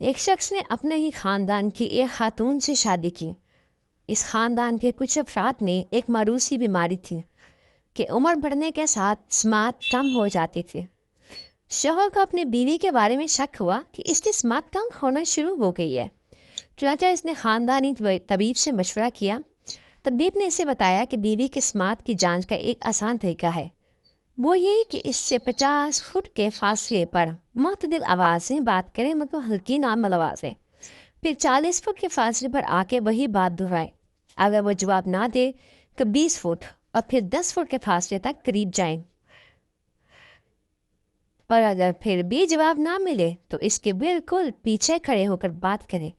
ایک شخص نے اپنے ہی خاندان کی ایک خاتون سے شادی کی۔ اس خاندان کے کچھ افراد میں ایک موروثی بیماری تھی کہ عمر بڑھنے کے ساتھ سماعت کم ہو جاتی تھی۔ شوہر کو اپنی بیوی کے بارے میں شک ہوا کہ اس کی سماعت کم ہونا شروع ہو گئی ہے۔ چنانچہ اس نے خاندانی طبیب سے مشورہ کیا۔ طبیب نے اسے بتایا کہ بیوی کی سماعت کی جانچ کا ایک آسان طریقہ ہے، وہ یہ کہ اس سے 50 فٹ کے فاصلے پر معتدل آواز سے بات کریں، مطلب ہلکی نارمل آوازیں، پھر 40 فٹ کے فاصلے پر آ کے وہی بات دہرائے۔ اگر وہ جواب نہ دے تو 20 فٹ اور پھر 10 فٹ کے فاصلے تک قریب جائیں، اور اگر پھر بھی جواب نہ ملے تو اس کے بالکل پیچھے کھڑے ہو کر بات کرے۔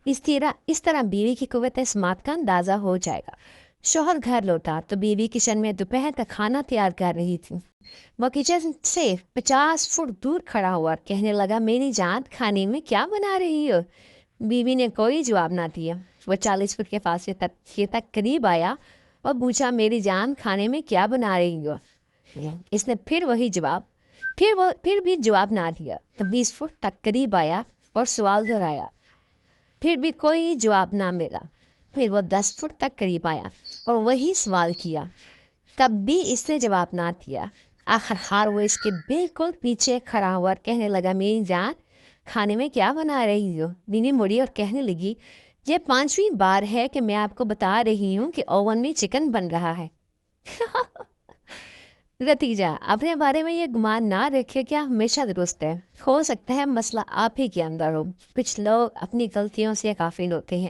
اس طرح بیوی کی قوت سماعت کا اندازہ ہو جائے گا۔ شوہر گھر لوٹا تو بیوی کچن میں دوپہر کا کھانا تیار کر رہی تھی۔ وہ کچن سے 50 فٹ دور کھڑا ہوا اور کہنے لگا، میری جان، کھانے میں کیا بنا رہی ہو؟ بیوی نے کوئی جواب نہ دیا۔ وہ 40 فٹ کے فاصلے تک قریب آیا اور پوچھا، میری جان، کھانے میں کیا بنا رہی ہو؟ اس نے پھر وہی جواب، پھر بھی جواب نہ دیا تو 20 فٹ تک قریب آیا اور سوال دہرایا۔ پھر بھی کوئی جواب نہ ملا۔ پھر وہ 10 فٹ تک قریب آیا اور وہی سوال کیا، تب بھی اس نے جواب نہ دیا۔ آخر وہ اس کے بالکل پیچھے کھڑا ہوا اور کہنے لگا، میری جان، کھانے میں کیا بنا رہی ہو؟ بیوی مڑی اور کہنے لگی، یہ 5ویں بار ہے کہ میں آپ کو بتا رہی ہوں کہ اوون میں چکن بن رہا ہے۔ نتیجہ، اپنے بارے میں یہ گمان نہ رکھے کہ ہمیشہ درست ہے۔ ہو سکتا ہے مسئلہ آپ ہی کے اندر ہو۔ کچھ لوگ اپنی غلطیوں سے غافل ہوتے ہیں،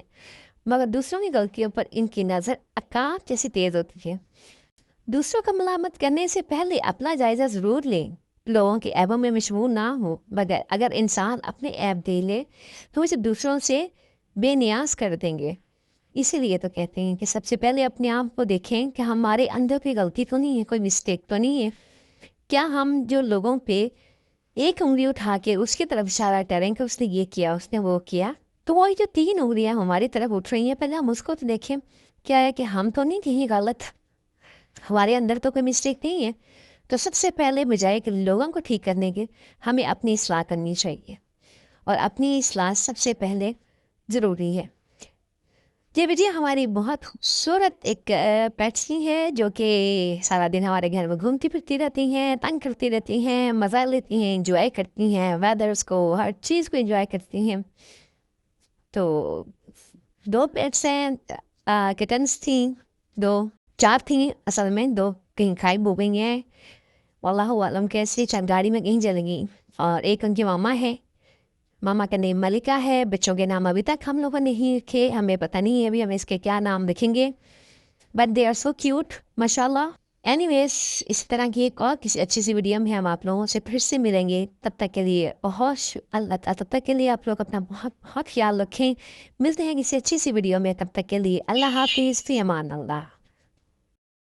مگر دوسروں کی غلطیوں پر ان کی نظر عقاب جیسی تیز ہوتی ہے۔ دوسروں کا ملامت کرنے سے پہلے اپنا جائزہ ضرور لیں۔ لوگوں کے عیبوں میں مشغول نہ ہو، مگر اگر انسان اپنے عیب دے لے تو اسے دوسروں سے بے نیاز کر دیں گے۔ اسی لیے تو کہتے ہیں کہ سب سے پہلے اپنے آپ کو دیکھیں کہ ہمارے اندر کوئی غلطی تو نہیں ہے، کوئی مسٹیک تو نہیں ہے۔ کیا ہم جو لوگوں پہ ایک انگلی اٹھا کے اس کی طرف اشارہ کریں کہ اس نے یہ کیا، اس نے وہ کیا، تو وہی جو 3 انگلیاں ہماری طرف اٹھ رہی ہیں، پہلے ہم اس کو تو دیکھیں، کیا ہے کہ ہم تو نہیں کہیں غلط، ہمارے اندر تو کوئی مسٹیک نہیں ہے۔ تو سب سے پہلے بجائے کہ لوگوں کو ٹھیک کرنے کے، ہمیں اپنی اصلاح کرنی چاہیے، اور اپنی اصلاح سب سے پہلے ضروری ہے۔ یہ وجہ ہماری بہت خوبصورت ایک پیٹسی ہے جو کہ سارا دن ہمارے گھر میں گھومتی پھرتی رہتی ہیں، تنگ کرتی رہتی ہیں، مزہ لیتی ہیں، انجوائے کرتی ہیں، ویدرس کو، ہر چیز کو انجوائے کرتی ہیں۔ تو 2 پیٹس ہیں، کٹنس تھیں، 4 تھیں اصل میں، 2 کہیں غائب ہو گئی ہیں، واللہ عالم کیسے، چند گاڑی میں کہیں چل گئی، اور ایک ان کی ماما ہے۔ ماما کا نام ملکہ ہے۔ بچوں کے نام ابھی تک ہم لوگوں نے نہیں رکھے، ہمیں پتہ نہیں ہے ابھی ہم اس کے کیا نام رکھیں گے، but they are so cute ماشاء اللہ۔ اینی ویز، اس طرح کی ایک اور کسی اچھی سی ویڈیو میں ہم آپ لوگوں سے پھر سے ملیں گے۔ تب تک کے لیے تب تک کے لیے آپ لوگ اپنا بہت بہت خیال رکھیں۔ ملتے ہیں کسی اچھی سی ویڈیو میں، تب تک کے لیے اللہ حافظ، فی امان اللہ۔